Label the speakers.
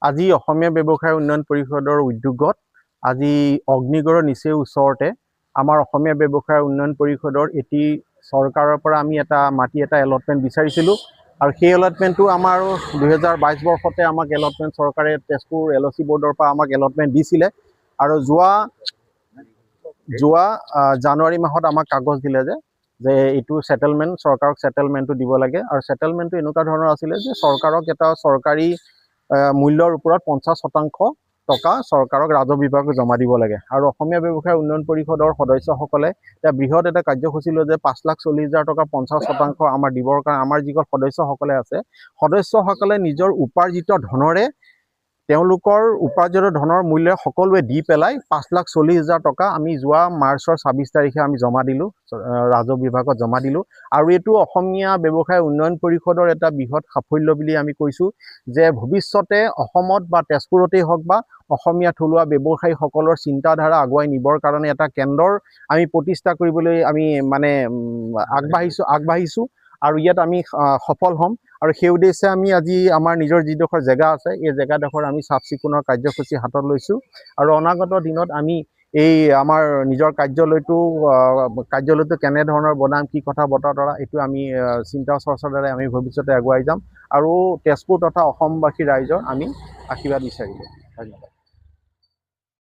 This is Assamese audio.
Speaker 1: আজি অসমীয়া ব্যৱসায় উন্নয়ন পৰিষদৰ উদ্যোগত আজি অগ্নিগড়ৰ নিচেই ওচৰতে আমাৰ অসমীয়া ব্যৱসায় উন্নয়ন পৰিষদৰ এটি চৰকাৰৰ পৰা আমি মাটি এটা এলটমেণ্ট বিচাৰিছিলোঁ আৰু সেই এলটমেণ্টটো আমাৰ 2022 বৰ্ষতে আমাক এলটমেণ্ট চৰকাৰে তেজপুৰ LOC বৰ্ডৰ পৰা আমাক এলটমেণ্ট দিছিলে আৰু যোৱা জানুৱাৰী মাহত আমাক কাগজ দিলে যে এইটো সেটেলমেণ্ট চৰকাৰক সেটেলমেণ্টটো দিব লাগে আৰু সেটেলমেণ্টটো এনেকুৱা ধৰণৰ আছিলে যে চৰকাৰক এটা চৰকাৰী মূল্যৰ ওপৰত 50% টকা চৰকাৰক ৰাজহ বিভাগক জমা দিব লাগে আৰু অসমীয়া ব্যৱসায় উন্নয়ন পৰিষদৰ সদস্যসকলে বৃহৎ এটা কাৰ্যসূচী লৈ যে 5,40,000 টকা 50% আমাৰ দিবৰ কাৰণে আমাৰ যিসকল সদস্যসকলে আছে সদস্যসকলে নিজৰ উপাৰ্জিত ধনৰে তেওঁলোকৰ উপাৰ্জিত ধনৰ মূল্য সকলোৱে দি পেলাই 5,40,000 টকা আমি যোৱা মাৰ্চৰ 26 তাৰিখে আমি জমা দিলোঁ ৰাজহ বিভাগত জমা দিলোঁ আৰু এইটো অসমীয়া ব্যৱসায় উন্নয়ন পৰিষদৰ এটা বৃহৎ সাফল্য বুলি আমি কৈছোঁ যে ভৱিষ্যতে অসমত বা তেজপুৰতেই হওক বা অসমীয়া থলুৱা ব্যৱসায়ীসকলৰ চিন্তাধাৰা আগুৱাই নিবৰ কাৰণে এটা কেন্দ্ৰৰ আমি প্ৰতিষ্ঠা কৰিবলৈ আমি মানে আগবাঢ়িছোঁ আৰু ইয়াত আমি সফল হ'ম আৰু সেই উদ্দেশ্যে আমি আজি আমাৰ নিজৰ যিডোখৰ জেগা আছে এই জেগাডোখৰ আমি চাফ চিকুণৰ কাৰ্যসূচী হাতত লৈছোঁ আৰু অনাগত দিনত আমি এই আমাৰ নিজৰ কাৰ্যালয়টো কেনেধৰণৰ বনাম কি কথা বতৰা এইটো আমি চিন্তা চৰ্চাৰ দ্বাৰা আমি ভৱিষ্যতে আগুৱাই যাম আৰু তেজপুৰ তথা অসমবাসী ৰাইজৰ আমি আশীৰ্বাদ বিচাৰিলোঁ। ধন্যবাদ।